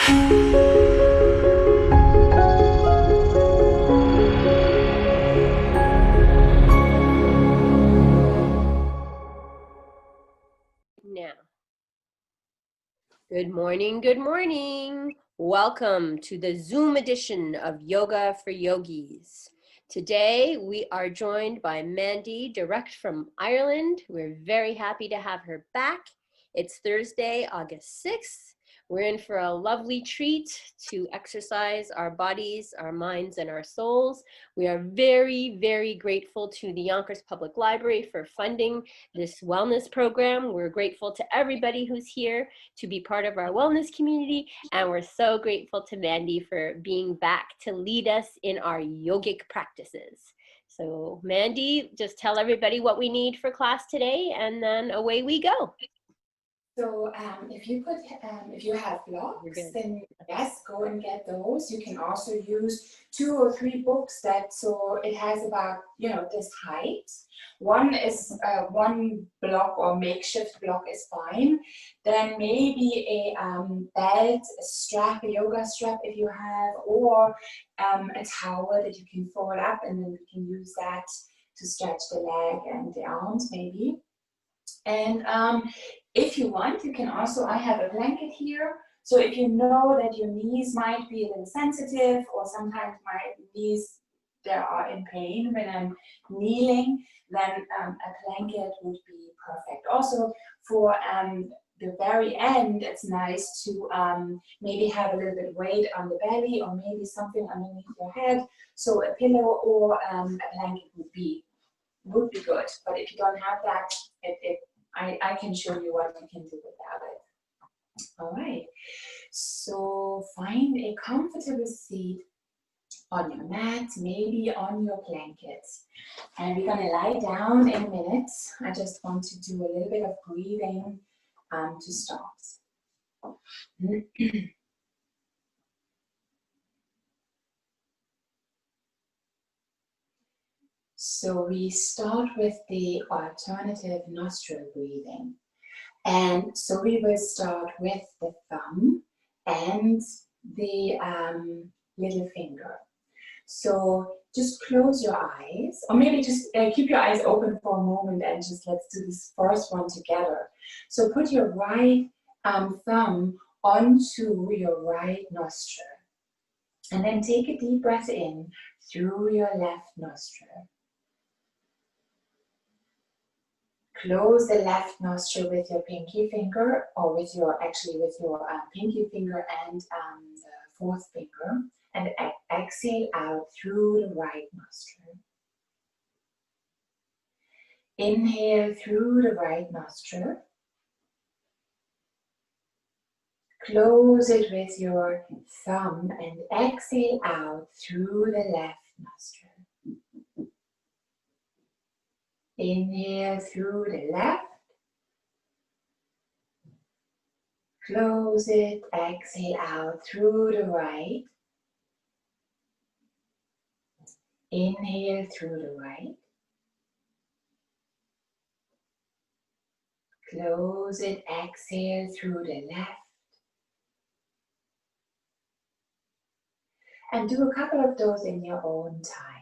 Now, good morning, good morning. Welcome to the Zoom edition of Yoga for Yogis. Today, we are joined by Mandy, direct from Ireland. We're very happy to have her back. It's Thursday, August 6th. We're in for a lovely treat to exercise our bodies, our minds, and our souls. We are very, very grateful to the Yonkers Public Library for funding this wellness program. We're grateful to everybody who's here to be part of our wellness community, and we're so grateful to Mandy for being back to lead us in our yogic practices. So Mandy, just tell everybody what we need for class today, and then away we go. So if you have blocks, then yes, go and get those. You can also use 2 or 3 books so it has about, this height. One is one block or makeshift block is fine. Then maybe a belt, a strap, a yoga strap if you have, or a towel that you can fold up, and then you can use that to stretch the leg and the arms maybe. And if you want, you can also, I have a blanket here. So if you know that your knees might be a little sensitive, or sometimes my knees, they are in pain when I'm kneeling, then a blanket would be perfect. Also for the very end, it's nice to maybe have a little bit weight on the belly, or maybe something underneath your head. So a pillow or a blanket would be good. But if you don't have that, I can show you what you can do without it. All right, so find a comfortable seat on your mat, maybe on your blanket. And we're gonna lie down in a minute. I just want to do a little bit of breathing to start. So we start with the alternative nostril breathing. And so we will start with the thumb and the little finger. So just close your eyes, or maybe just keep your eyes open for a moment, and just let's do this first one together. So put your right thumb onto your right nostril, and then take a deep breath in through your left nostril. Close the left nostril with your pinky finger, or with your pinky finger and the fourth finger, and exhale out through the right nostril. Inhale through the right nostril. Close it with your thumb and exhale out through the left nostril. Inhale through the left. Close it, exhale out through the right. Inhale through the right. Close it, exhale through the left. And do a couple of those in your own time.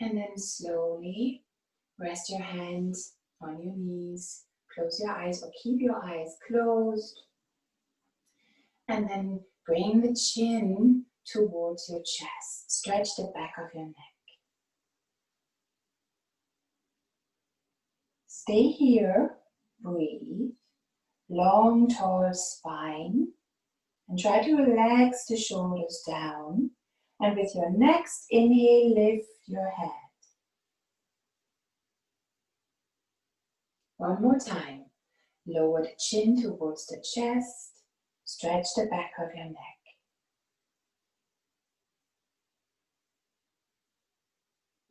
And then slowly rest your hands on your knees, close your eyes or keep your eyes closed. And then bring the chin towards your chest. Stretch the back of your neck. Stay here, breathe, long, tall spine, and try to relax the shoulders down. And with your next inhale, lift your head. One more time. Lower the chin towards the chest. Stretch the back of your neck.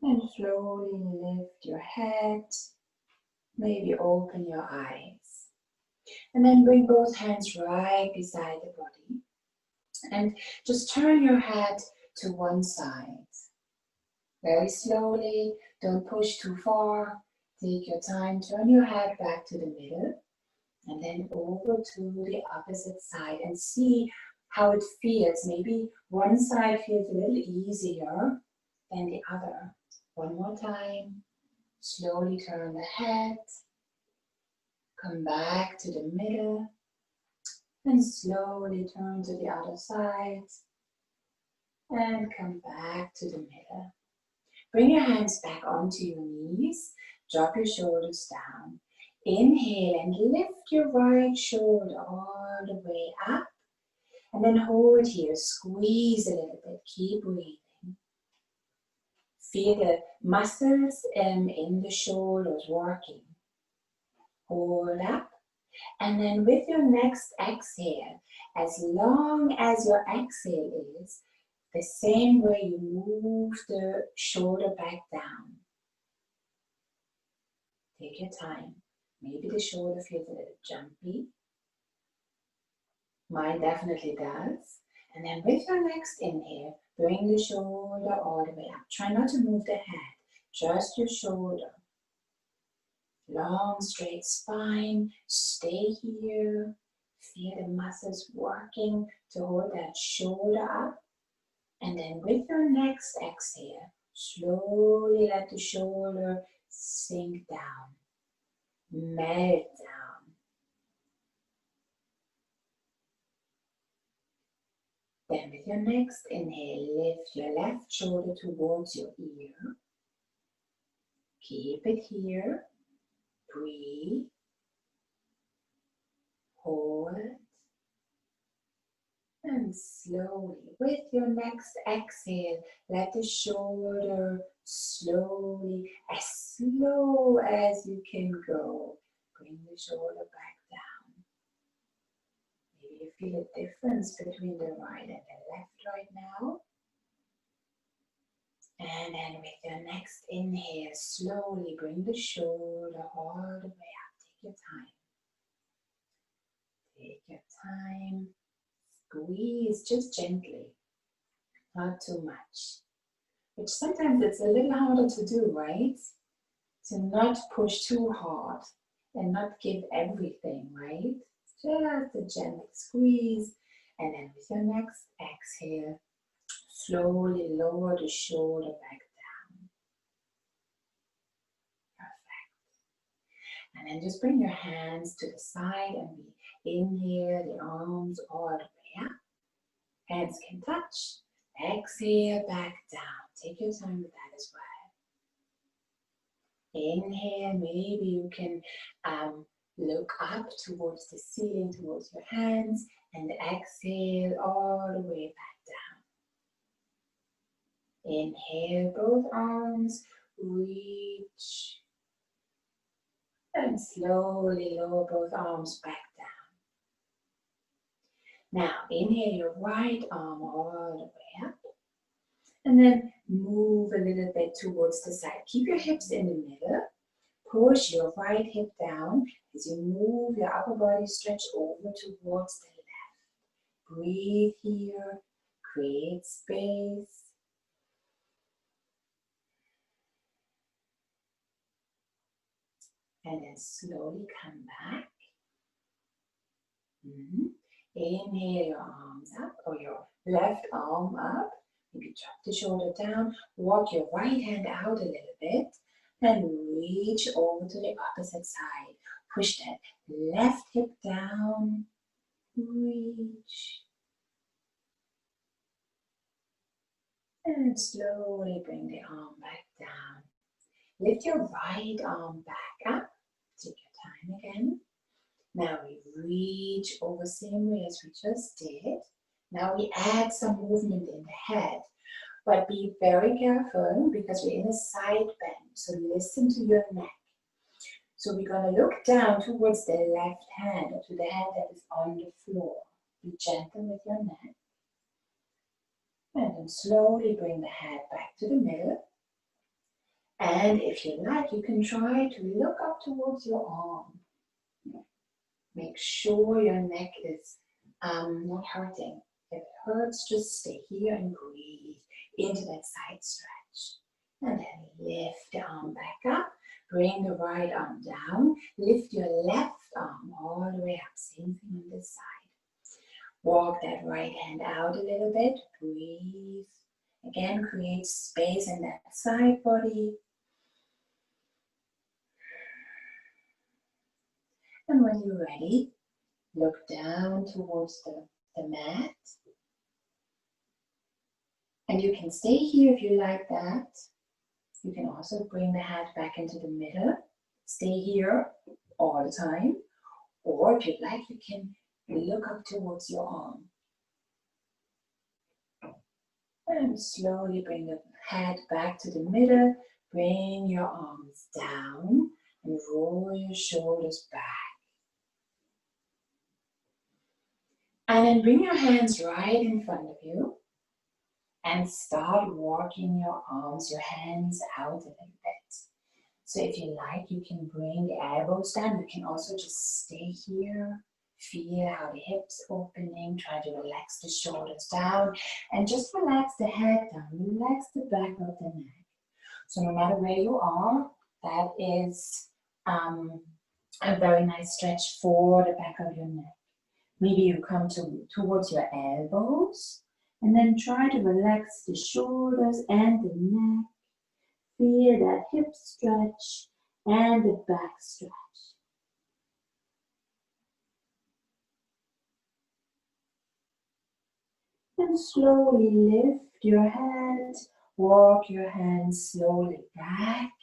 And slowly lift your head. Maybe open your eyes. And then bring both hands right beside the body. And just turn your head to one side. Very slowly, don't push too far. Take your time, turn your head back to the middle. And then over to the opposite side and see how it feels. Maybe one side feels a little easier than the other. One more time. Slowly turn the head. Come back to the middle. And slowly turn to the other side. And come back to the middle. Bring your hands back onto your knees. Drop your shoulders down. Inhale and lift your right shoulder all the way up. And then hold here. Squeeze a little bit. Keep breathing. Feel the muscles in the shoulders working. Hold up. And then with your next exhale, as long as your exhale is, the same way you move the shoulder back down. Take your time. Maybe the shoulder feels a little jumpy. Mine definitely does. And then with your next inhale, bring the shoulder all the way up. Try not to move the head, just your shoulder. Long, straight spine. Stay here. Feel the muscles working to hold that shoulder up. And then with your next exhale, slowly let the shoulder sink down, melt down. Then with your next inhale, lift your left shoulder towards your ear. Keep it here. Breathe. Hold. And slowly, with your next exhale, let the shoulder slowly, as slow as you can go, bring the shoulder back down. Maybe you feel a difference between the right and the left right now. And then with your next inhale, slowly bring the shoulder all the way up. Take your time. Take your time. Squeeze just gently, not too much. Which sometimes it's a little harder to do, right? To not push too hard and not give everything, right? Just a gentle squeeze. And then with your next exhale, slowly lower the shoulder back down. Perfect. And then just bring your hands to the side and we inhale the arms all the way up. Hands can touch. Exhale back down. Take your time with that as well. Inhale, maybe you can look up towards the ceiling, towards your hands, and exhale all the way back down. Inhale, both arms, reach, and slowly lower both arms back down. Now, inhale your right arm all the way up. And then move a little bit towards the side. Keep your hips in the middle. Push your right hip down as you move your upper body stretch over towards the left. Breathe here. Create space. And then slowly come back. Inhale your arms up or your left arm up. Maybe drop the shoulder down. Walk your right hand out a little bit and reach over to the opposite side. Push that left hip down. Reach. And slowly bring the arm back down. Lift your right arm back up. Take your time again. Now we reach over same way as we just did. Now we add some movement in the head. But be very careful because we're in a side bend. So listen to your neck. So we're going to look down towards the left hand or to the hand that is on the floor. Be gentle with your neck. And then slowly bring the head back to the middle. And if you like, you can try to look up towards your arm. Make sure your neck is not hurting. If it hurts, just stay here and breathe into that side stretch. And then lift the arm back up. Bring the right arm down. Lift your left arm all the way up. Same thing on this side. Walk that right hand out a little bit. Breathe. Again, create space in that side body. And when you're ready, look down towards the mat. And you can stay here if you like that. You can also bring the head back into the middle. Stay here all the time. Or if you'd like, you can look up towards your arm. And slowly bring the head back to the middle. Bring your arms down and roll your shoulders back. And then bring your hands right in front of you. And start walking your arms, your hands out a little bit. So if you like, you can bring the elbows down. You can also just stay here. Feel how the hips opening. Try to relax the shoulders down. And just relax the head down. Relax the back of the neck. So no matter where you are, that is a very nice stretch for the back of your neck. Maybe you come towards your elbows. And then try to relax the shoulders and the neck. Feel that hip stretch and the back stretch. And slowly lift your head. Walk your hands slowly back.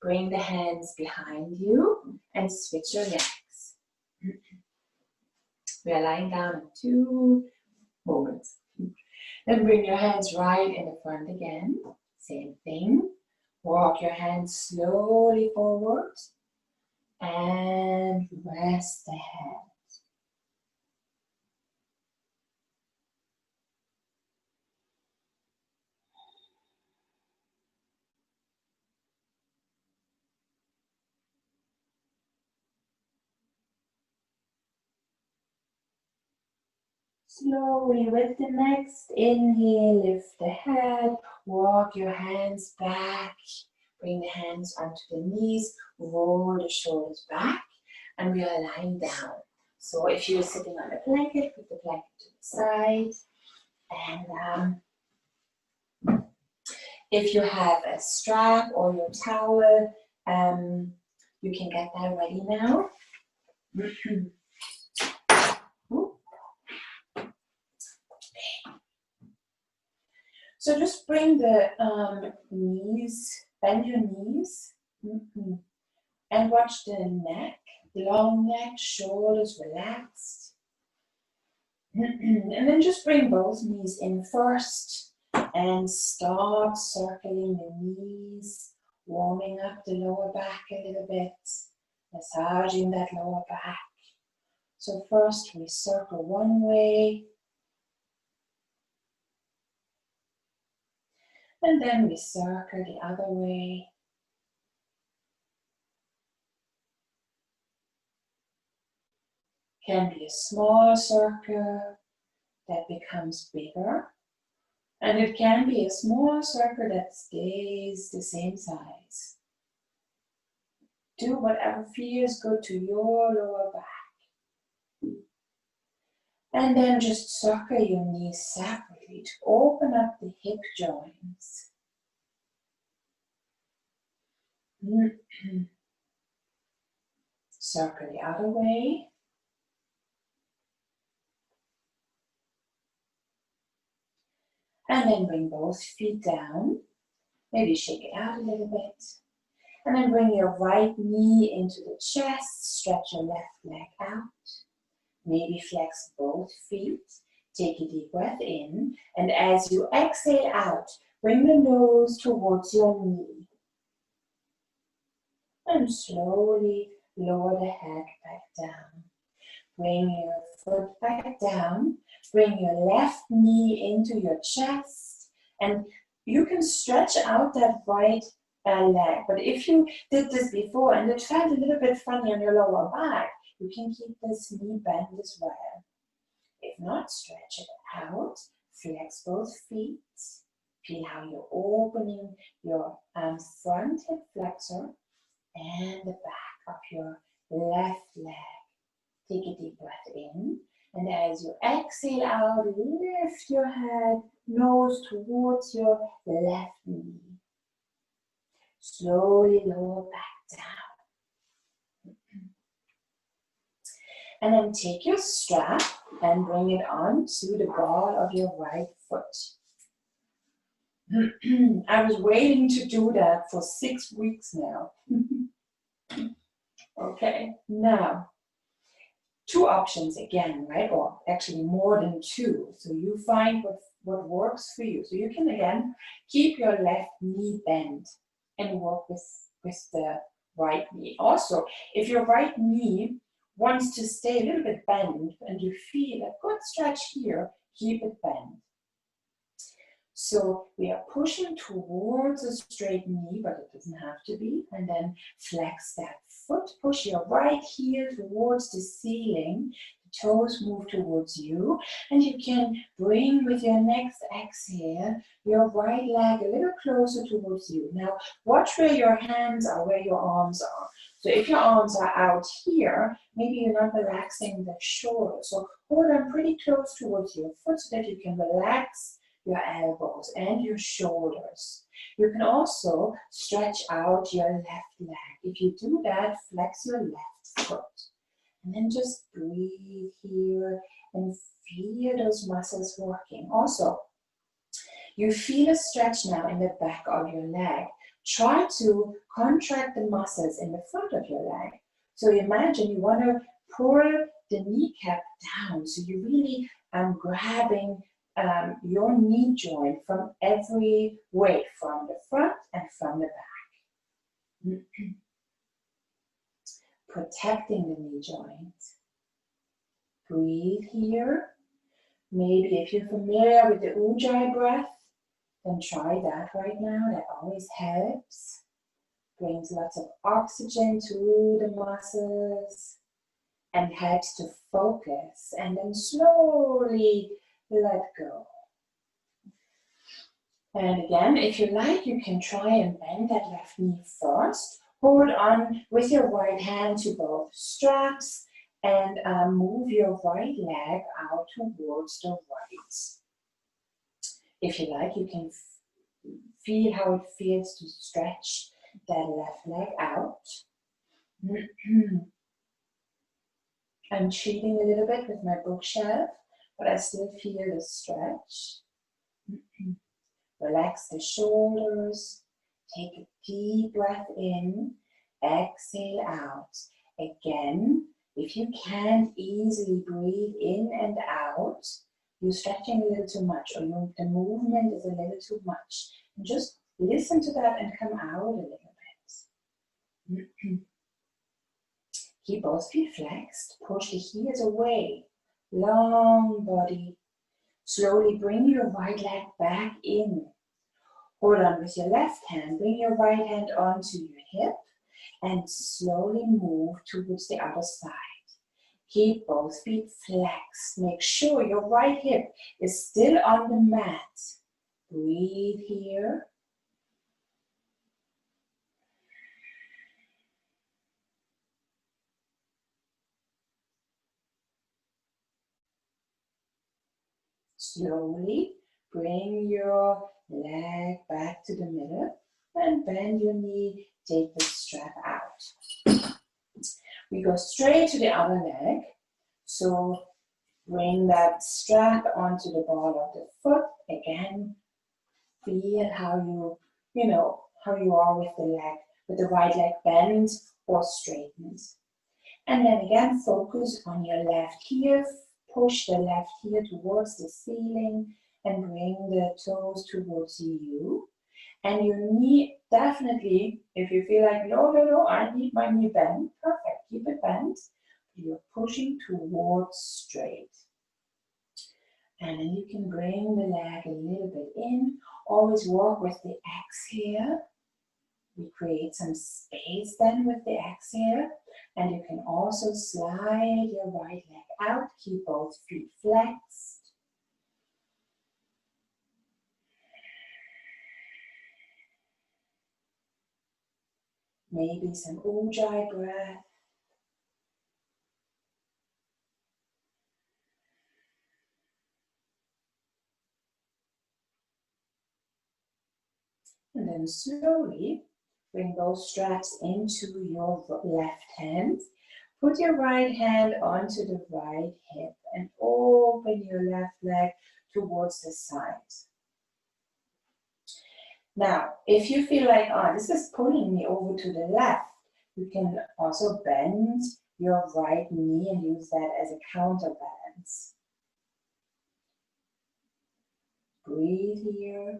Bring the hands behind you and switch your legs. We are lying down in 2 moments. Then bring your hands right in the front again. Same thing. Walk your hands slowly forward. And rest the head. Slowly with the next inhale, lift the head, walk your hands back, bring the hands onto the knees, roll the shoulders back, and we are lying down. So if you're sitting on a blanket, put the blanket to the side, and if you have a strap or your towel, you can get that ready now. So just bring the knees, bend your knees, and watch the neck, long neck, shoulders relaxed. And then just bring both knees in first and start circling the knees, warming up the lower back a little bit, massaging that lower back. So first we circle one way, and then we circle the other way. Can be a small circle that becomes bigger. And it can be a small circle that stays the same size. Do whatever feels good to your lower back. And then just circle your knees separately to open up the hip joints. Circle the other way. And then bring both feet down. Maybe shake it out a little bit. And then bring your right knee into the chest. Stretch your left leg out. Maybe flex both feet. Take a deep breath in. And as you exhale out, bring the nose towards your knee. And slowly lower the head back down. Bring your foot back down. Bring your left knee into your chest. And you can stretch out that right leg. But if you did this before and it felt a little bit funny on your lower back, you can keep this knee bent as well. If not, stretch it out. Flex both feet. Feel how you're opening your front hip flexor and the back of your left leg. Take a deep breath in, and as you exhale out, lift your head, nose towards your left knee. Slowly lower back down. And then take your strap and bring it on to the ball of your right foot. I was waiting to do that for 6 weeks now. Okay, now 2 options again, right? Or actually more than 2. So you find what works for you. So you can again keep your left knee bent and work with the right knee. Also, if your right knee wants to stay a little bit bent and you feel a good stretch here, keep it bent. So we are pushing towards a straight knee, but it doesn't have to be. And then flex that foot. Push your right heel towards the ceiling. The toes move towards you. And you can bring with your next exhale your right leg a little closer towards you. Now watch where your hands are, where your arms are. So if your arms are out here, maybe you're not relaxing the shoulders. So hold them pretty close towards your foot so that you can relax your elbows and your shoulders. You can also stretch out your left leg. If you do that, flex your left foot. And then just breathe here and feel those muscles working. Also, you feel a stretch now in the back of your leg. Try to contract the muscles in the front of your leg. So imagine you want to pull the kneecap down. So you really grabbing your knee joint from every way, from the front and from the back. Protecting the knee joint. Breathe here. Maybe if you're familiar with the Ujjayi breath, then try that right now. That always helps. Brings lots of oxygen to the muscles and helps to focus. And then slowly let go. And again, if you like, you can try and bend that left knee first. Hold on with your right hand to both straps and move your right leg out towards the right. If you like, you can feel how it feels to stretch that left leg out. I'm cheating a little bit with my bookshelf, but I still feel the stretch. Relax the shoulders. Take a deep breath in. Exhale out. Again, if you can't easily breathe in and out, you're stretching a little too much, or the movement is a little too much. And just listen to that and come out a little bit. Keep both feet flexed. Push the heels away. Long body. Slowly bring your right leg back in. Hold on with your left hand. Bring your right hand onto your hip and slowly move towards the other side. Keep both feet flexed. Make sure your right hip is still on the mat. Breathe here. Slowly bring your leg back to the middle and bend your knee. Take the strap out. We go straight to the other leg. So bring that strap onto the ball of the foot. Again, feel how how you are with the leg, with the right leg bent or straightened. And then again, focus on your left heel. Push the left heel towards the ceiling and bring the toes towards you. And your knee, definitely, if you feel like, no, I need my knee bent, perfect, keep it bent. You're pushing towards straight. And then you can bring the leg a little bit in. Always work with the exhale. We create some space then with the exhale. And you can also slide your right leg out. Keep both feet flexed. Maybe some ujjayi breath. And then slowly bring those straps into your left hand. Put your right hand onto the right hip and open your left leg towards the side. Now, if you feel like, this is pulling me over to the left, you can also bend your right knee and use that as a counterbalance. Breathe here.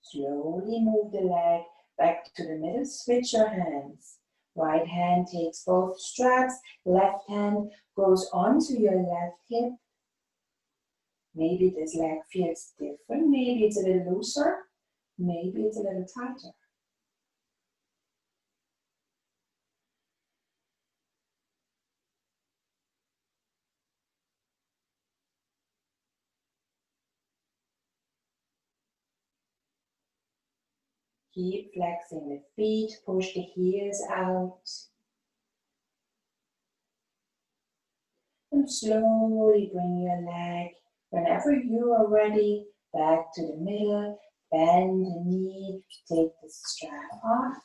Slowly move the leg back to the middle. Switch your hands. Right hand takes both straps. Left hand goes onto your left hip. Maybe this leg feels different. Maybe it's a little looser. Maybe it's a little tighter. Keep flexing the feet. Push the heels out. And slowly bring your leg, whenever you are ready, back to the middle. Bend the knee. Take the strap off.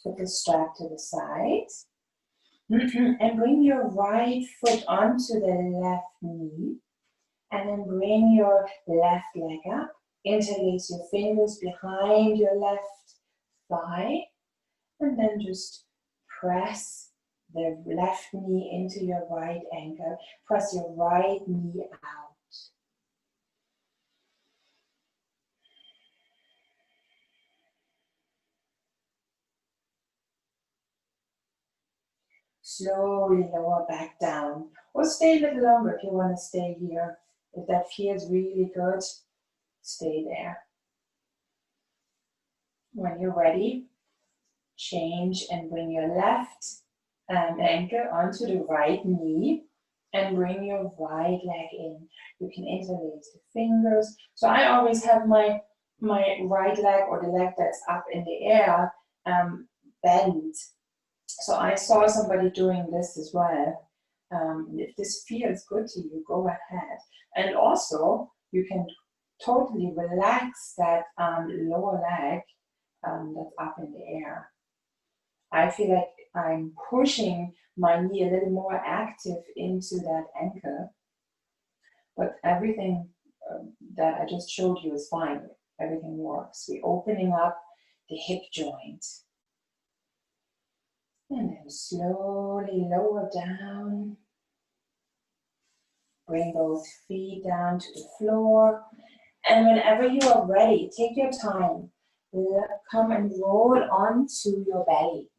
Put the strap to the side. And bring your right foot onto the left knee. And then bring your left leg up. Interlace your fingers behind your left thigh. And then just press the left knee into your right ankle. Press your right knee out. Slowly lower back down. Or stay a little longer if you want to stay here. If that feels really good, stay there. When you're ready, change and bring your left ankle onto the right knee and bring your right leg in. You can interlace the fingers. So I always have my right leg or the leg that's up in the air bent. So I saw somebody doing this as well. If this feels good to you, go ahead. And also, you can totally relax that lower leg that's up in the air. I feel like I'm pushing my knee a little more active into that ankle. But everything that I just showed you is fine. Everything works. We're opening up the hip joint. And then slowly lower down. Bring both feet down to the floor. And whenever you are ready, take your time. Come and roll onto your belly.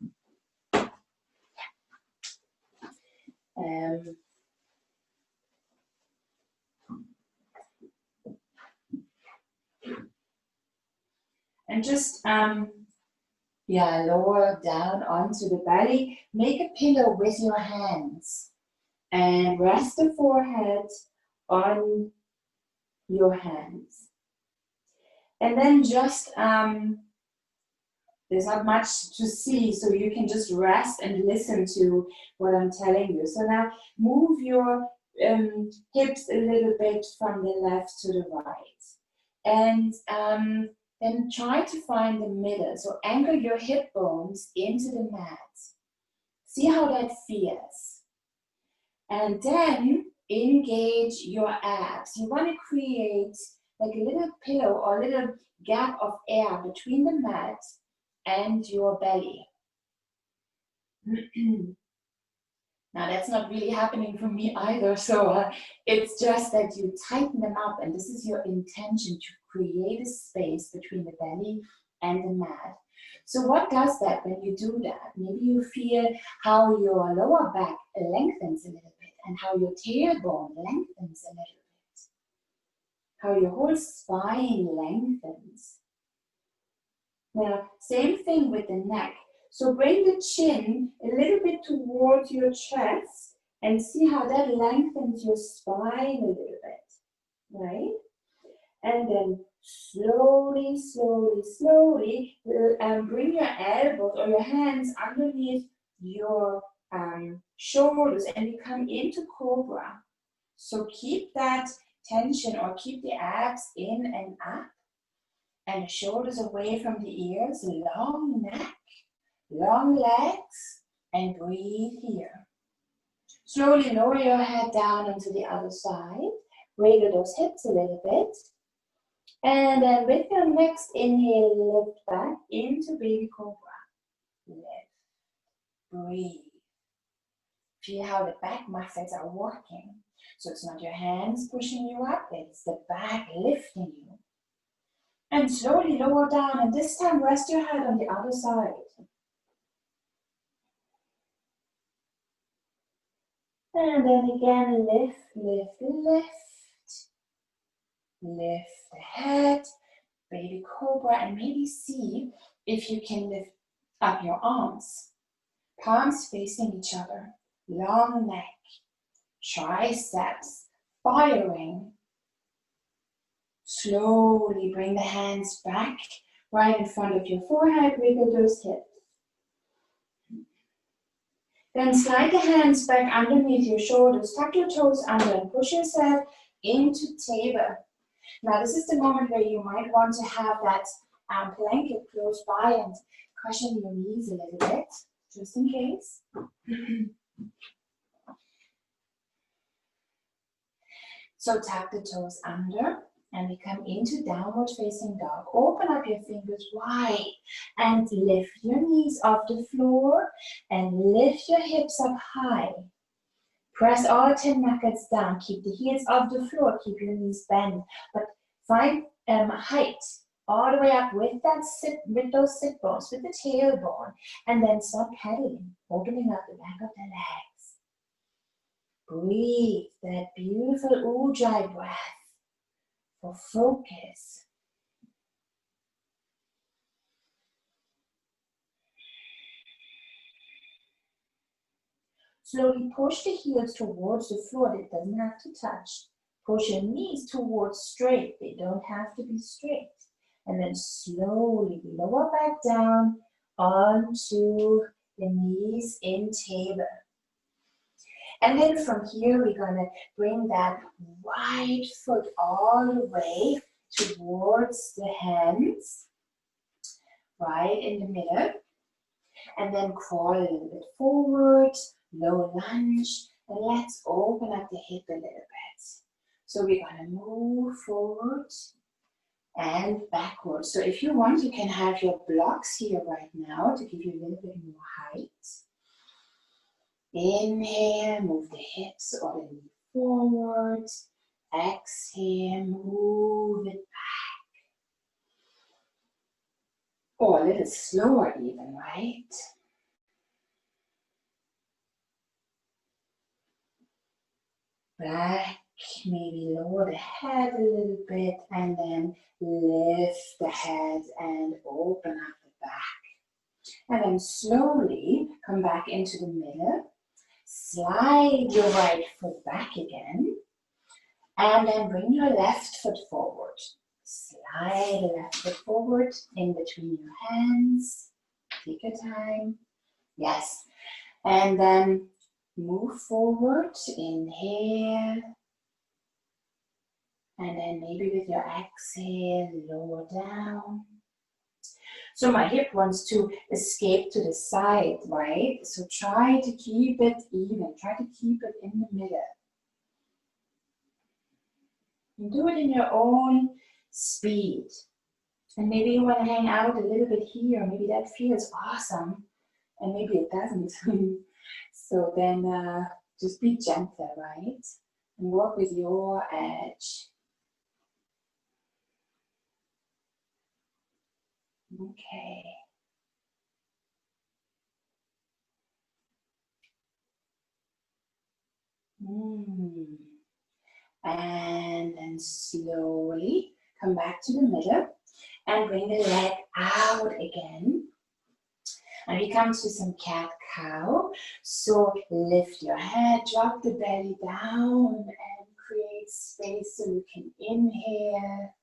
And just lower down onto the belly. Make a pillow with your hands. And rest the forehead on your hands. And then just, there's not much to see, so you can just rest and listen to what I'm telling you. So now move your hips a little bit from the left to the right. And then try to find the middle. So anchor your hip bones into the mat. See how that feels. And then engage your abs. You want to create like a little pillow or a little gap of air between the mat and your belly. Now that's not really happening for me either, so it's just that you tighten them up, and this is your intention, to create a space between the belly and the mat. So what does that when you do that? Maybe you feel how your lower back lengthens a little bit and how your tailbone lengthens a little bit. How your whole spine lengthens. Now, same thing with the neck. So bring the chin a little bit towards your chest and see how that lengthens your spine a little bit, right? And then slowly, slowly, slowly, bring your elbows or your hands underneath your shoulders and you come into Cobra. So keep that tension or keep the abs in and up and the shoulders away from the ears, long neck. Long legs, and breathe here. Slowly lower your head down onto the other side. Wiggle those hips a little bit. And then with your next inhale, lift back into baby cobra. Lift. Breathe. Feel how the back muscles are working. So it's not your hands pushing you up, it's the back lifting you. And slowly lower down, and this time rest your head on the other side. And then again, lift, lift, lift. Lift the head, baby cobra, and maybe see if you can lift up your arms. Palms facing each other, long neck, triceps firing. Slowly bring the hands back right in front of your forehead, wiggle those hips. Then slide the hands back underneath your shoulders, tuck your toes under and push yourself into table. Now this is the moment where you might want to have that blanket close by and cushion your knees a little bit, just in case. So tap the toes under and we come into downward facing dog. Open up your fingers wide and lift your knees off the floor and lift your hips up high. Press all 10 knuckles down. Keep the heels off the floor. Keep your knees bent. But find height all the way up with those sit bones, with the tailbone. And then start pedaling, opening up the back of the legs. Breathe that beautiful Ujjayi breath for focus. Slowly push the heels towards the floor. It doesn't have to touch. Push your knees towards straight. They don't have to be straight. And then slowly lower back down onto the knees in table. And then from here, we're going to bring that right foot all the way towards the hands, right in the middle. And then crawl a little bit forward, low lunge, and let's open up the hip a little bit. So we're going to move forward and backwards. So if you want, you can have your blocks here right now to give you a little bit more height. Inhale, move the hips or the knee forward. Exhale, move it back. Or a little slower even, right? Back, maybe lower the head a little bit and then lift the head and open up the back. And then slowly come back into the middle. Slide your right foot back again. And then bring your left foot forward. Slide the left foot forward in between your hands. Take your time. Yes. And then Move forward, inhale. And then maybe with your exhale, lower down. So my hip wants to escape to the side, right? So try to keep it even. Try to keep it in the middle. And do it in your own speed. And maybe you want to hang out a little bit here. Maybe that feels awesome. And maybe it doesn't. So then just be gentle, right? And work with your edge. Okay. And then slowly come back to the middle and bring the leg out again. And we come to some cat-cow. So lift your head, drop the belly down and create space so you can inhale.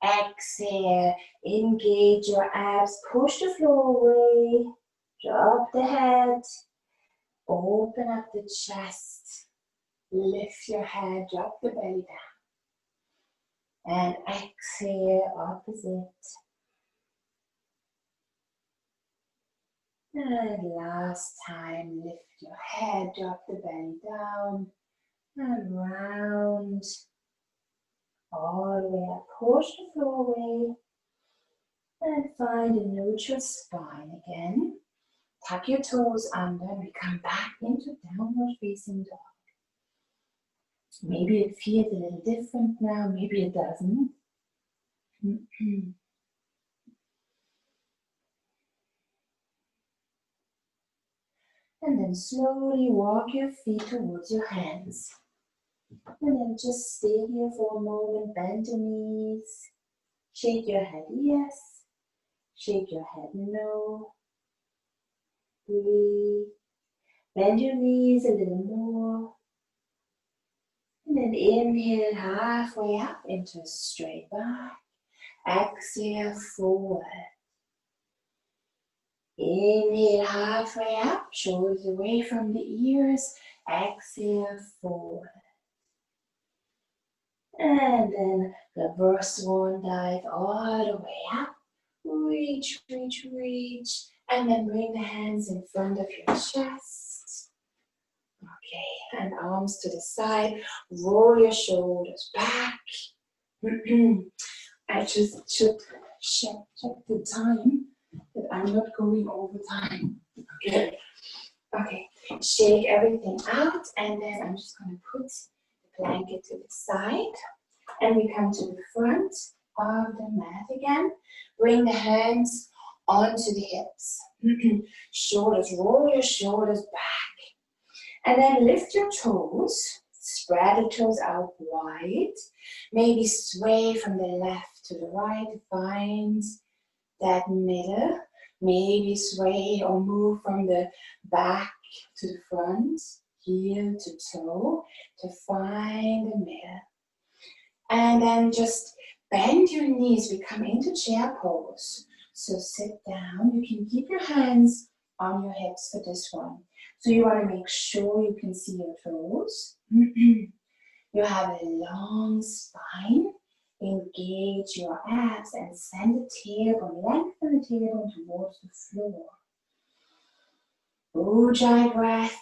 Exhale, engage your abs, push the floor away, drop the head, open up the chest, lift your head, drop the belly down. And exhale, opposite. And last time, lift your head, drop the belly down, and round. All the way up, push the floor away. And find a neutral spine again. Tuck your toes under and we come back into downward facing dog. Maybe it feels a little different now, maybe it doesn't. And then slowly walk your feet towards your hands. And then just stay here for a moment, bend your knees. Shake your head yes, shake your head no. Breathe. Bend your knees a little more. And then inhale halfway up into a straight back. Exhale forward. Inhale halfway up, shoulders away from the ears. Exhale forward. And then reverse swan dive all the way up. Reach, reach, reach. And then bring the hands in front of your chest. Okay, and arms to the side. Roll your shoulders back. I just should check the time that I'm not going over time. Okay. Okay. Shake everything out and then I'm just going to put the blanket to the side and we come to the front of the mat again. Bring the hands onto the hips. Shoulders, roll your shoulders back. And then lift your toes. Spread the toes out wide. Maybe sway from the left to the right. Find that middle. Maybe sway or move from the back to the front. Heel to toe to find the middle. And then just bend your knees. We come into chair pose. So sit down. You can keep your hands on your hips for this one. So you want to make sure you can see your toes. You have a long spine. Engage your abs and send the tailbone, lengthen the tailbone towards the floor. Ujjayi breath.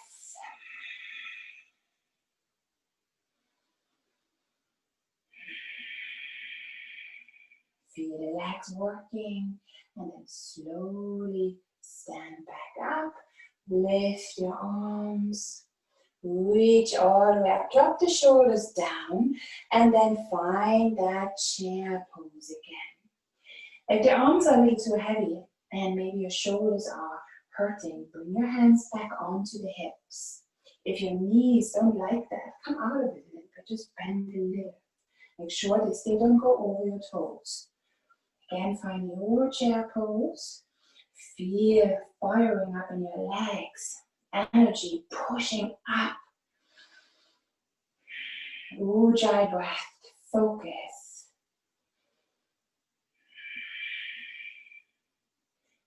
Feel the legs working and then slowly stand back up. Lift your arms. Reach all the way up, drop the shoulders down, and then find that chair pose again. If the arms are a little too heavy and maybe your shoulders are hurting, bring your hands back onto the hips. If your knees don't like that, come out of it a little bit, just bend a little. Make sure they still don't go over your toes. Again, find your chair pose. Feel firing up in your legs. Energy pushing up. Ujjayi breath, focus.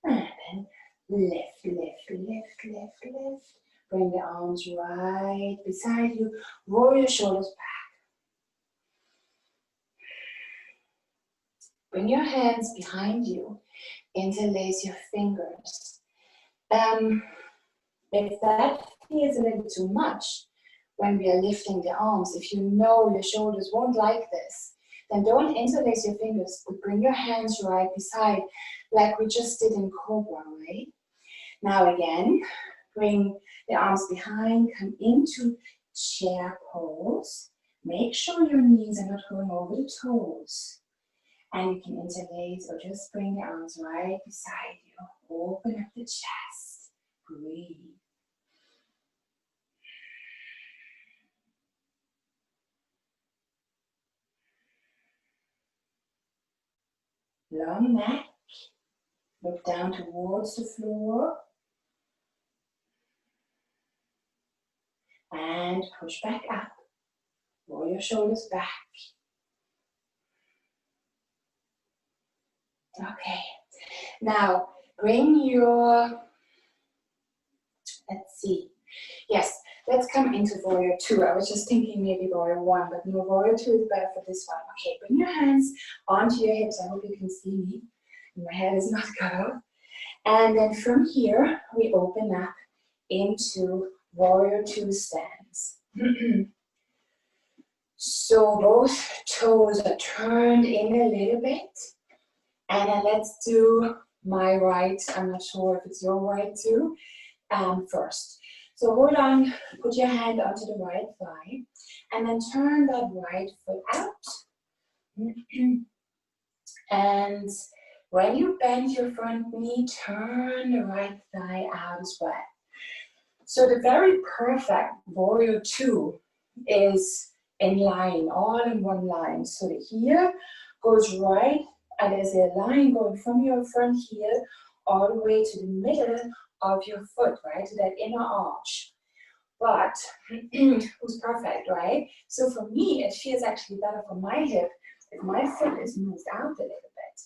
And then lift, lift, lift, lift, lift. Bring the arms right beside you. Roll your shoulders back. Bring your hands behind you. Interlace your fingers. If that feels a little too much when we are lifting the arms, if you know your shoulders won't like this, then don't interlace your fingers, but bring your hands right beside, like we just did in Cobra, right? Now again, bring the arms behind, come into chair pose. Make sure your knees are not going over the toes. And you can interlace or just bring the arms right beside you. Open up the chest. Breathe. Long neck. Look down towards the floor. And push back up. Roll your shoulders back. Okay. Now, bring your, let's see. Yes, let's come into warrior 2. I was just thinking maybe warrior 1, but no, warrior 2 is better for this one. Okay, bring your hands onto your hips. I hope you can see me. My head is not cut off. And then from here, we open up into warrior 2 stance. So both toes are turned in a little bit. And then let's do my right. I'm not sure if it's your right too. First. So hold on, put your hand onto the right thigh, and then turn that right foot out. And when you bend your front knee, turn the right thigh out as well. So the very perfect warrior 2 is in line, all in one line. So the heel goes right, and there's a line going from your front heel all the way to the middle of your foot, right, to that inner arch. But it was perfect, right? So for me, it feels actually better for my hip if my foot is moved out a little bit.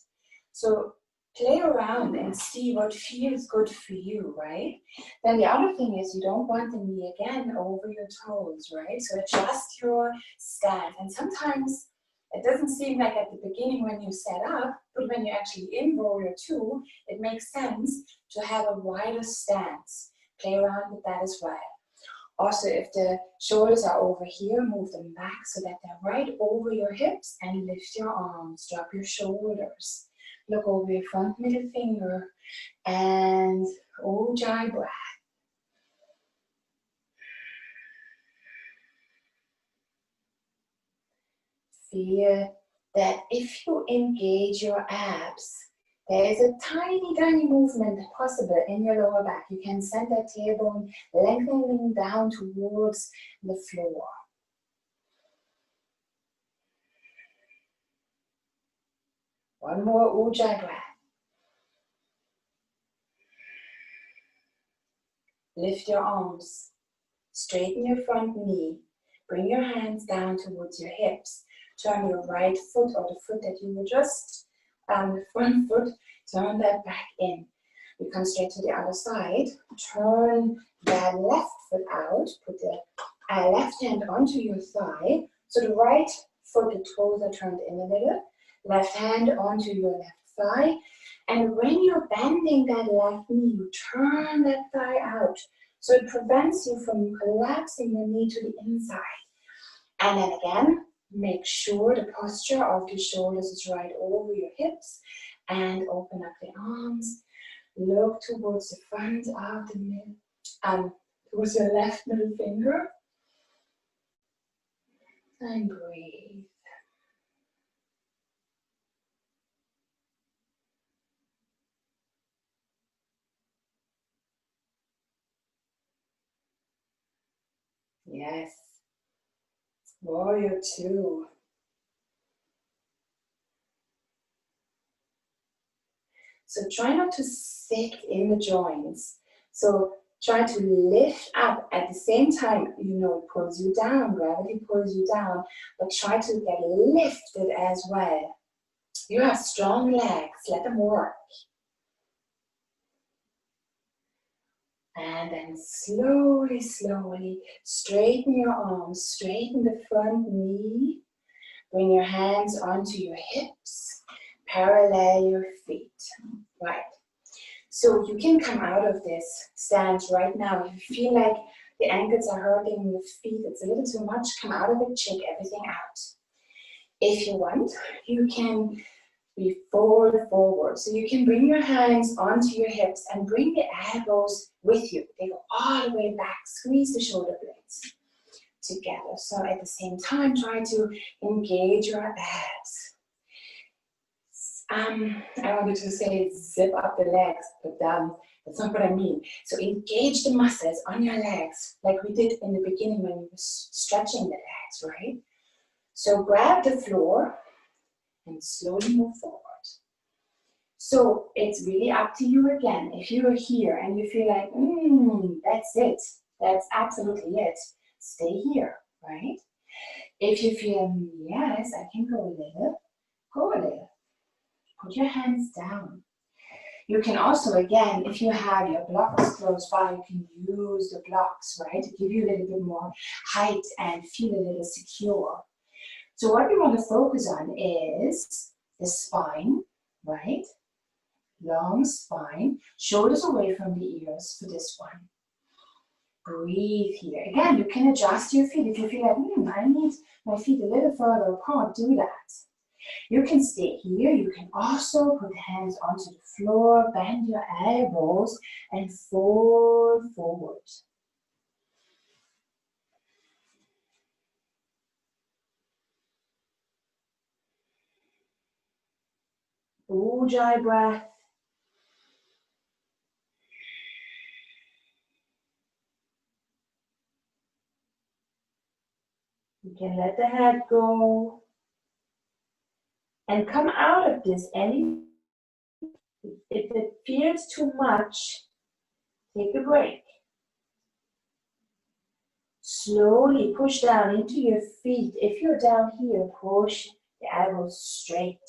So play around and see what feels good for you, right? Then the other thing is you don't want the knee again over your toes, right? So adjust your stance. And sometimes it doesn't seem like at the beginning when you set up, but when you're actually in warrior 2, it makes sense to have a wider stance. Play around with that as well. Also, if the shoulders are over here, move them back so that they're right over your hips and lift your arms, drop your shoulders. Look over your front middle finger and Ujjayi breath. Feel that if you engage your abs, there is a tiny, tiny movement possible in your lower back. You can send that tailbone lengthening down towards the floor. One more Ujjayi breath. Lift your arms. Straighten your front knee. Bring your hands down towards your hips. Turn your right foot, or the foot that you were just, the front foot, turn that back in. We come straight to the other side. Turn that left foot out. Put the left hand onto your thigh. So the right foot, the toes are turned in a little. Left hand onto your left thigh. And when you're bending that left knee, you turn that thigh out. So it prevents you from collapsing the knee to the inside. And then again, make sure the posture of the shoulders is right over your hips. And open up the arms. Look towards the front of the middle, towards your left middle finger. And breathe. Yes. Warrior 2. So try not to sink in the joints. So try to lift up at the same time, it pulls you down, gravity pulls you down, but try to get lifted as well. You have strong legs, let them work. And then slowly, slowly straighten your arms, straighten the front knee. Bring your hands onto your hips, parallel your feet. Right. So you can come out of this stance right now. If you feel like the ankles are hurting your feet, it's a little too much, come out of it, shake everything out. If you want, you can be forward, forward. So you can bring your hands onto your hips and bring the elbows with you. They go all the way back. Squeeze the shoulder blades together. So at the same time, try to engage your abs. I wanted to say zip up the legs, but that's not what I mean. So engage the muscles on your legs, like we did in the beginning when we were stretching the legs, right? So grab the floor and slowly move forward. So it's really up to you again. If you are here and you feel like, that's it, that's absolutely it, stay here, right? If you feel, yes, I can go a little, go a little. Put your hands down. You can also, again, if you have your blocks close by, you can use the blocks, right, to give you a little bit more height and feel a little secure. So what we want to focus on is the spine, right? Long spine, shoulders away from the ears for this one. Breathe here. Again, you can adjust your feet. If you feel like, I need my feet a little further apart, do that. You can stay here. You can also put hands onto the floor, bend your elbows, and fold forward. Ujjayi breath. You can let the head go. And come out of this. If it feels too much, take a break. Slowly push down into your feet. If you're down here, push the elbows straight.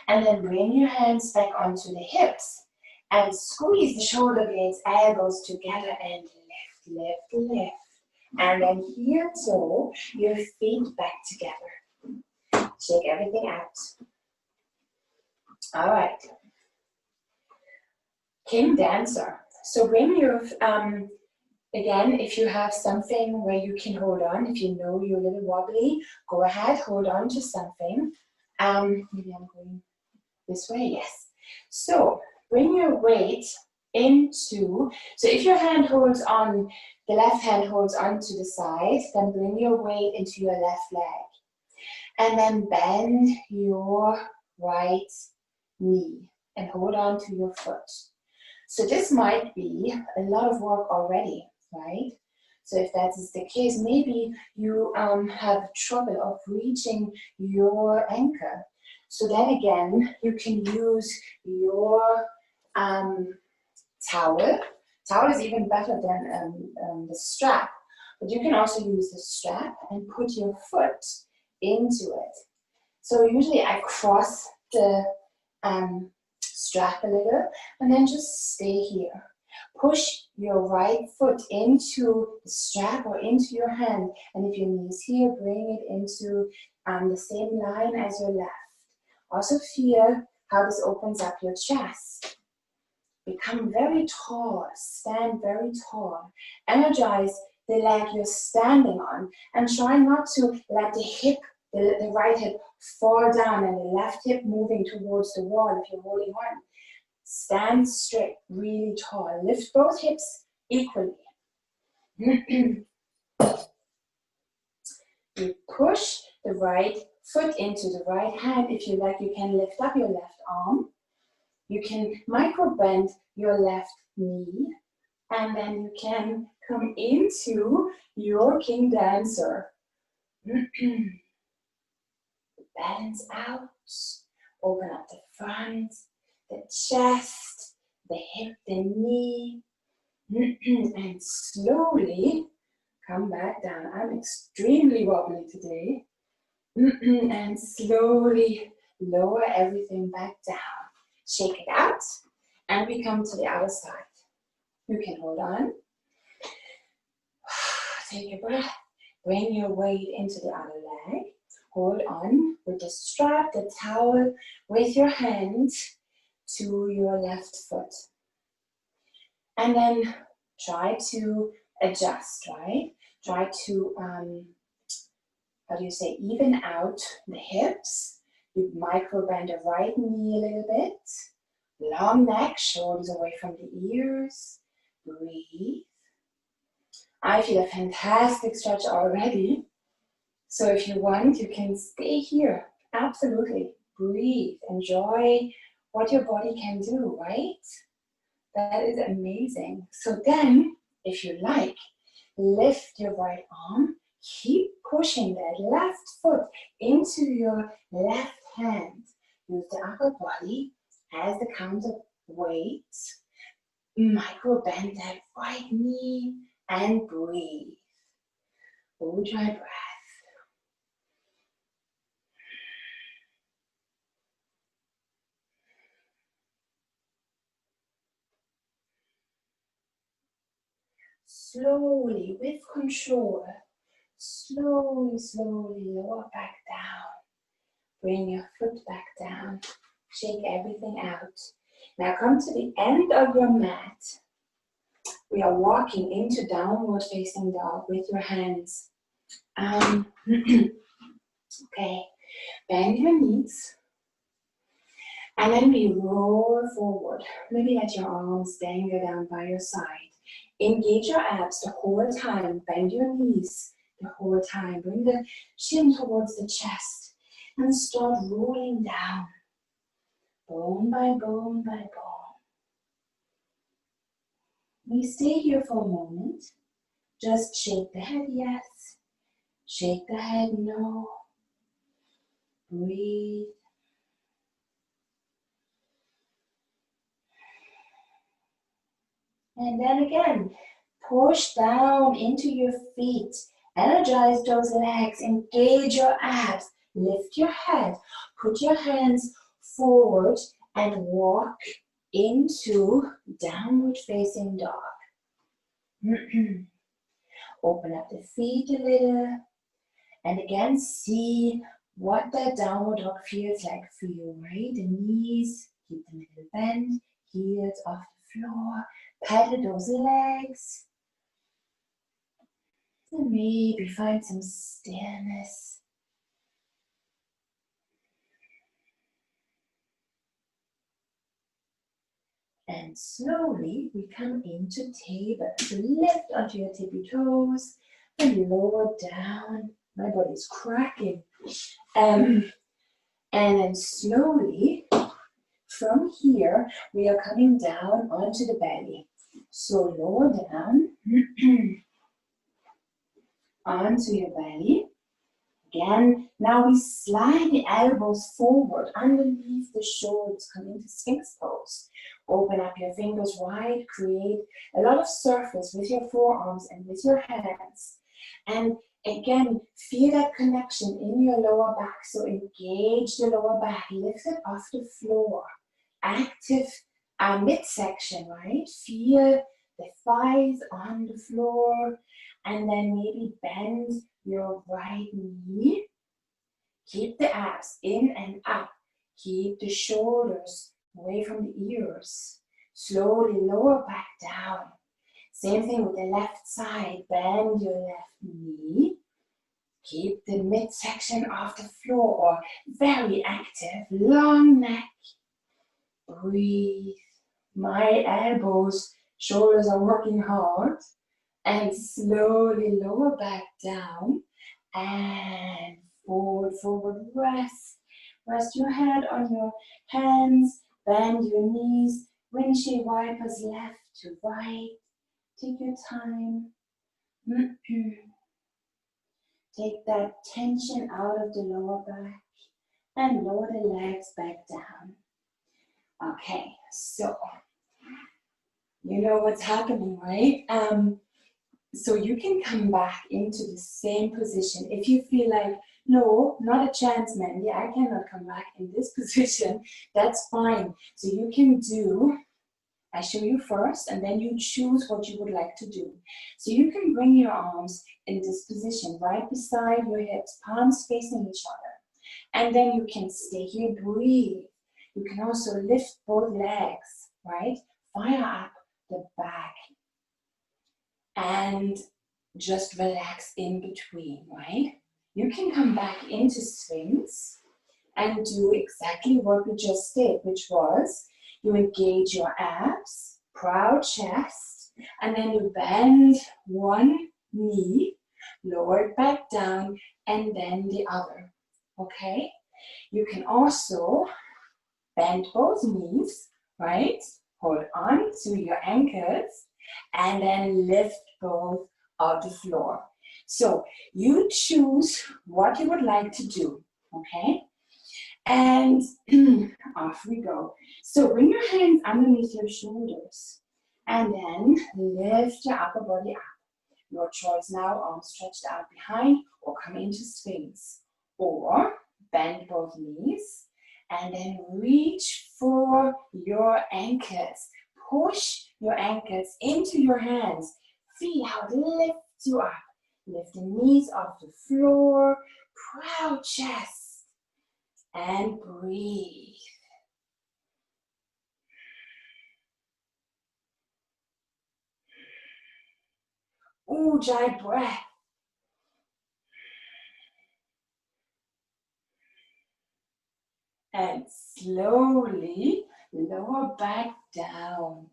And then bring your hands back onto the hips. And squeeze the shoulder blades, elbows together, and lift, lift, lift. And then heel toe, your feet back together. Shake everything out. All right. King Dancer. So bring your, again, if you have something where you can hold on, if you know you're a little wobbly, go ahead, hold on to something. Maybe I'm going this way, yes. So bring your weight into, so if your hand holds on, the left hand holds onto the side, then bring your weight into your left leg. And then bend your right knee and hold on to your foot. So this might be a lot of work already, right? So if that is the case, maybe you have trouble of reaching your anchor. So then again, you can use your towel. Towel is even better than the strap. But you can also use the strap and put your foot into it. So usually I cross the strap a little and then just stay here. Push your right foot into the strap or into your hand, and if your knee is here, bring it into the same line as your left. Also feel how this opens up your chest. Become very tall, stand very tall. Energize the leg you're standing on and try not to let the hip, the right hip fall down and the left hip moving towards the wall if you're holding on. Stand straight, really tall. Lift both hips equally. You push the right foot into the right hand. If you like, you can lift up your left arm. You can micro bend your left knee. And then you can come into your King Dancer. Balance out. Open up the front, the chest, the hip, the knee. And slowly come back down. I'm extremely wobbly today. And slowly lower everything back down. Shake it out. And we come to the other side. You can hold on. Take a breath. Bring your weight into the other leg. Hold on with the strap, the towel, with your hand to your left foot. And then try to adjust, right? Try to, even out the hips. You micro bend the right knee a little bit. Long neck, shoulders away from the ears. Breathe. I feel a fantastic stretch already. So if you want, you can stay here. Absolutely. Breathe. Enjoy what your body can do, right? That is amazing. So then, if you like, lift your right arm. Keep pushing that left foot into your left hand. Use the upper body as the counterweight. Micro bend that right knee and breathe. Ujjayi breath. Slowly, with control, slowly lower back down. Bring your foot back down. Shake everything out. Now come to the end of your mat. We are walking into downward facing dog with your hands. Okay, bend your knees. And then we roll forward. Maybe let your arms dangle down by your side. Engage your abs the whole time. Bend your knees the whole time. Bring the chin towards the chest. And start rolling down. Bone by bone by bone. We stay here for a moment. Just shake the head yes. Shake the head no. Breathe. And then again, push down into your feet. Energize those legs. Engage your abs. Lift your head. Put your hands forward and walk into downward facing dog. Open up the feet a little. And again, see what that downward dog feels like for you, right? The knees, keep them a little bent. Heels off the floor. Pedal those legs. And maybe find some stillness. And slowly we come into table. So lift onto your tippy toes and lower down. My body's cracking. And then slowly from here we are coming down onto the belly. So lower down onto your belly. Again, now we slide the elbows forward underneath the shoulders, come into Sphinx pose. Open up your fingers wide, create a lot of surface with your forearms and with your hands. And again, feel that connection in your lower back. So engage the lower back, lift it off the floor. Active midsection, right? Feel the thighs on the floor. And then maybe bend your right knee. Keep the abs in and up. Keep the shoulders away from the ears. Slowly lower back down. Same thing with the left side. Bend your left knee. Keep the midsection off the floor or very active. Long neck. Breathe. My elbows, shoulders are working hard. And slowly lower back down. And forward, rest. Rest your head on your hands. Bend your knees. Windshield wipers left to right. Take your time. Take that tension out of the lower back and lower the legs back down. Okay, so you know what's happening, right? So you can come back into the same position. If you feel like, no, not a chance, Mandy, I cannot come back in this position, that's fine. So you can do I show you first, and then you choose what you would like to do. So you can bring your arms in this position, right beside your hips, palms facing each other. And then you can stay here, breathe. You can also lift both legs, right? Fire up the back. And just relax in between, right? You can come back into Sphinx and do exactly what we just did, which was you engage your abs, proud chest, and then you bend one knee, lower it back down, and then the other, okay? You can also bend both knees, right? Hold on to your ankles, and then lift both off the floor. So you choose what you would like to do, okay? And off we go. So bring your hands underneath your shoulders and then lift your upper body up. Your choice now, arms stretched out behind or come into Sphinx. Or bend both knees and then reach for your ankles. Push your ankles into your hands. Feel how it lifts you up. Lift the knees off the floor. Proud chest. And breathe. Ujjayi breath. And slowly lower back down.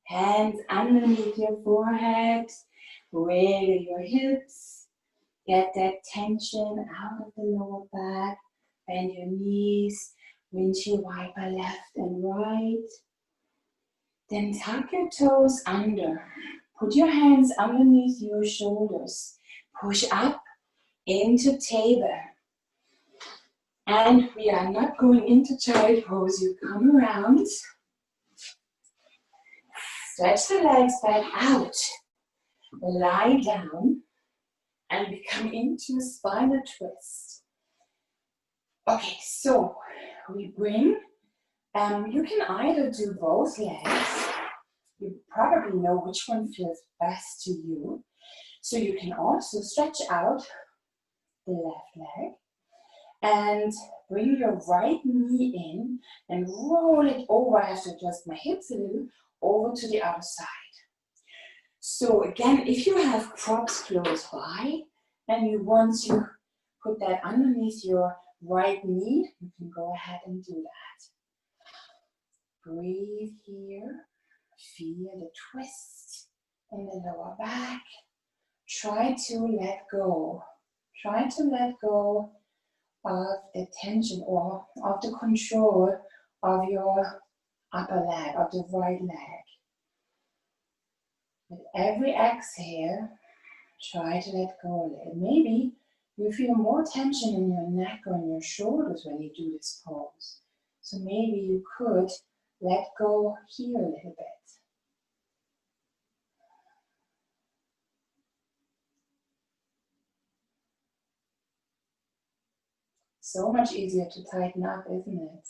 Hands underneath your forehead. Wiggle your hips. Get that tension out of the lower back. Bend your knees. Windshield wiper left and right. Then tuck your toes under. Put your hands underneath your shoulders. Push up into table. And we are not going into child pose. You come around. Stretch the legs back out. Lie down. And we come into a spinal twist. Okay, so we bring, you can either do both legs. You probably know which one feels best to you. So you can also stretch out the left leg and bring your right knee in and roll it over. I have to adjust my hips a little, over to the other side. So again, if you have props close by and you want to put that underneath your right knee, you can go ahead and do that. Breathe here. Feel the twist in the lower back. Try to let go. Try to let go of the tension or of the control of your upper leg, of the right leg. With every exhale, try to let go a little. Maybe you feel more tension in your neck or in your shoulders when you do this pose. So maybe you could let go here a little bit. So much easier to tighten up, isn't it?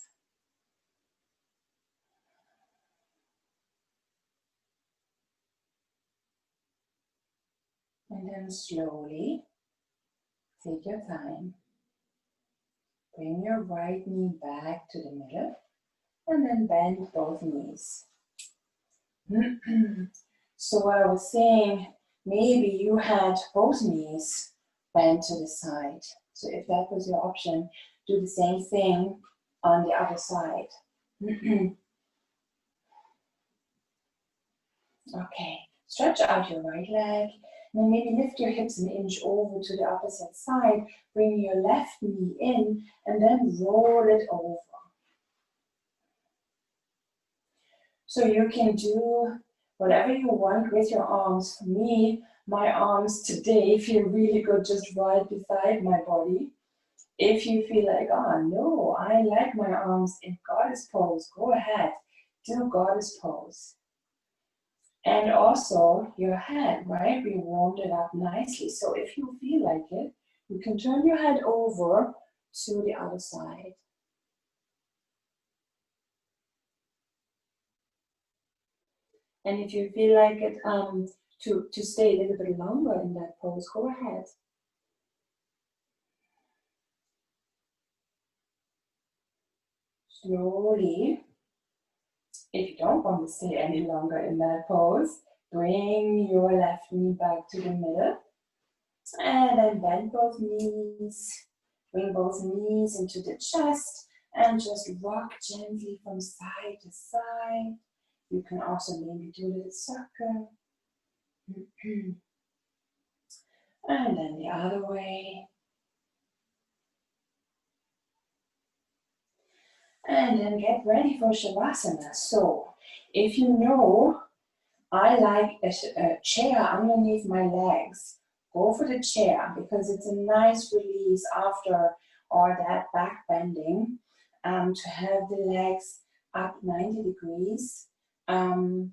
And then slowly, take your time. Bring your right knee back to the middle and then bend both knees. So what I was saying, maybe you had both knees bent to the side. So if that was your option, do the same thing on the other side. Okay, stretch out your right leg. And then maybe lift your hips an inch over to the opposite side. Bring your left knee in and then roll it over. So you can do whatever you want with your arms. For me, my arms today feel really good just right beside my body. If you feel like, oh no, I like my arms in goddess pose, go ahead, do goddess pose. And also your head, right? We warmed it up nicely. So if you feel like it, you can turn your head over to the other side. And if you feel like it, to stay a little bit longer in that pose, go ahead. Slowly, if you don't want to stay any longer in that pose, bring your left knee back to the middle. And then bend both knees. Bring both knees into the chest and just rock gently from side to side. You can also maybe do a little circle. And then the other way. And then get ready for Shavasana. So, if you know, I like a chair underneath my legs. Go for the chair because it's a nice release after all that back bending to have the legs up 90 degrees to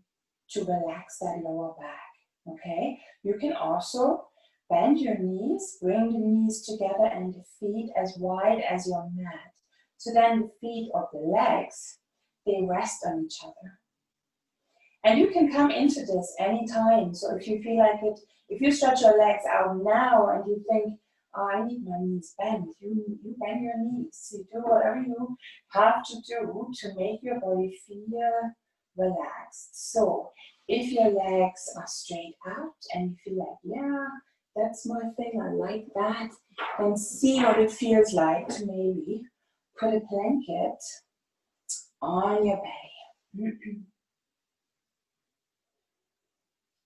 relax that lower back. Okay, you can also bend your knees, bring the knees together and the feet as wide as your mat. So then the feet of the legs, they rest on each other. And you can come into this anytime. So if you feel like it, if you stretch your legs out now and you think, oh, I need my knees bent, you bend your knees. You do whatever you have to do to make your body feel relaxed. So if your legs are straight out and you feel like, yeah, that's my thing, I like that, then see what it feels like to maybe put a blanket on your belly.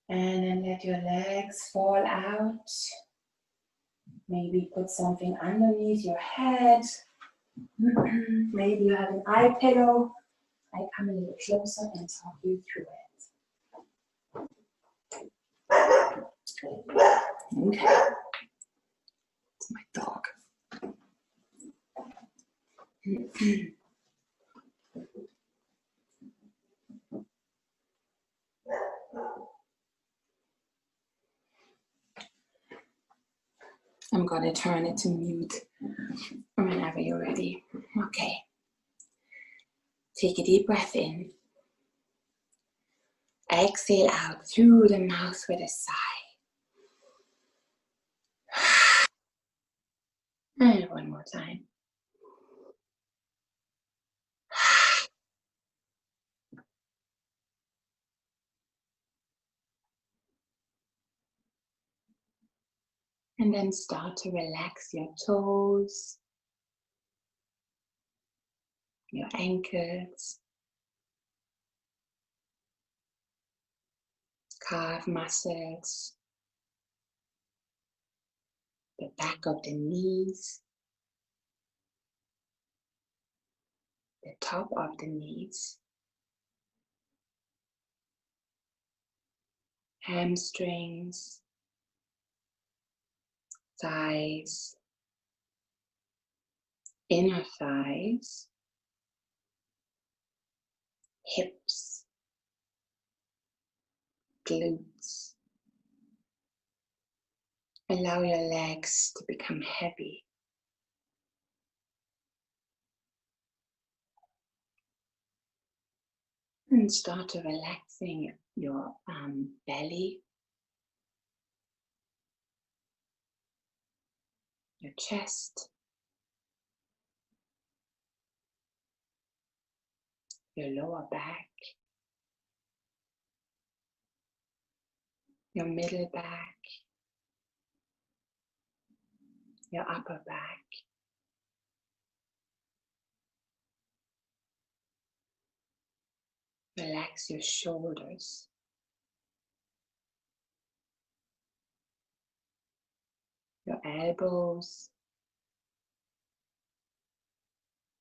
And then let your legs fall out. Maybe put something underneath your head. Maybe you have an eye pillow. I come a little closer and talk you through it. Okay. It's my dog. I'm gonna turn it to mute whenever you're ready. Okay. Take a deep breath in. Exhale out through the mouth with a sigh. And one more time. And then start to relax your toes, your ankles, calf muscles, the back of the knees, the top of the knees, hamstrings, thighs, inner thighs, hips, glutes. Allow your legs to become heavy. And start to relaxing your belly, your chest, your lower back, your middle back, your upper back. Relax your shoulders, your elbows,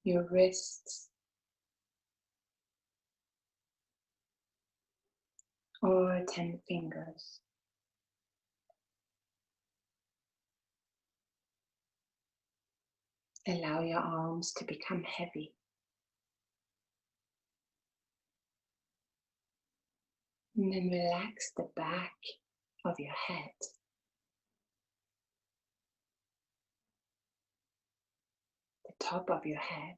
your wrists, or 10 fingers. Allow your arms to become heavy. And then relax the back of your head. The top of your head.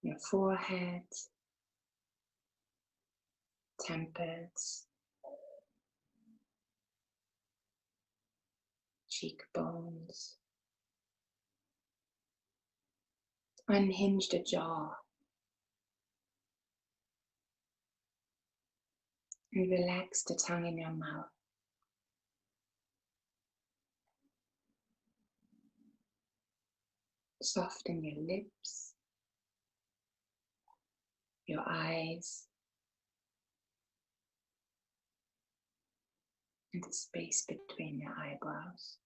your forehead, temples, cheekbones. Unhinge the jaw and relax the tongue in your mouth. Soften your lips, your eyes, and the space between your eyebrows.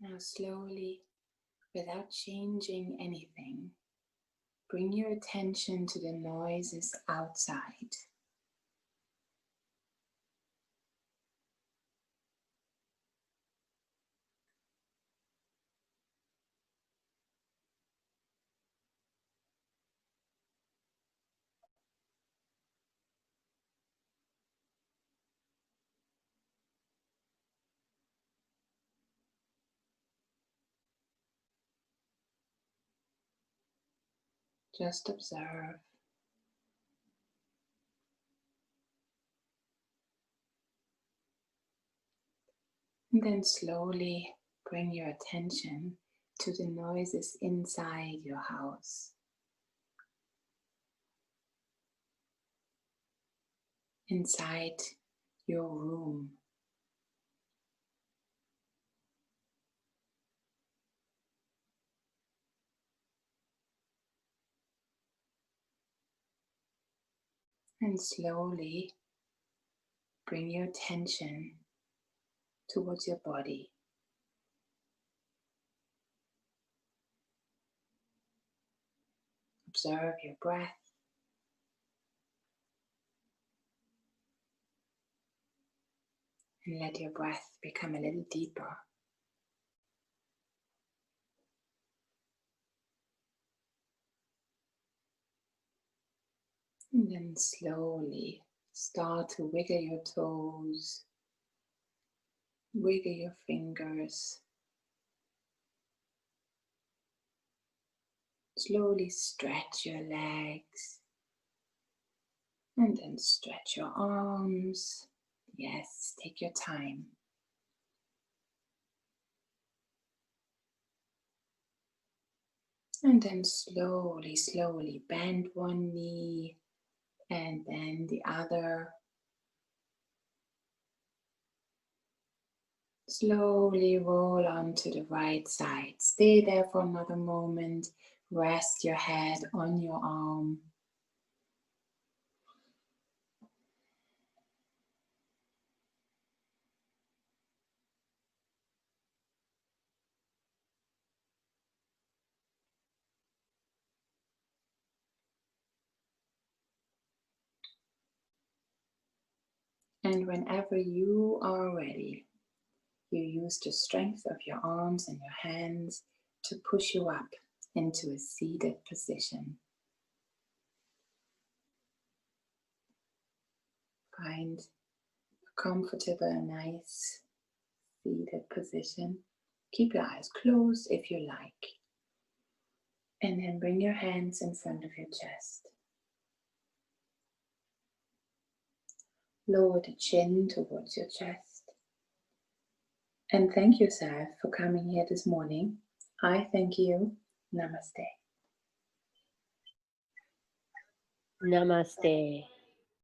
Now slowly, without changing anything, bring your attention to the noises outside. Just observe. And then slowly bring your attention to the noises inside your house, inside your room. And slowly bring your attention towards your body. Observe your breath. And let your breath become a little deeper. And then slowly start to wiggle your toes, wiggle your fingers. Slowly stretch your legs. And then stretch your arms. Yes, take your time. And then slowly, slowly bend one knee and then the other. Slowly roll onto the right side. Stay there for another moment. Rest your head on your arm. And whenever you are ready, you use the strength of your arms and your hands to push you up into a seated position. Find a comfortable and nice seated position. Keep your eyes closed if you like. And then bring your hands in front of your chest. Lower the chin towards your chest. And thank yourself for coming here this morning. I thank you. Namaste. Namaste.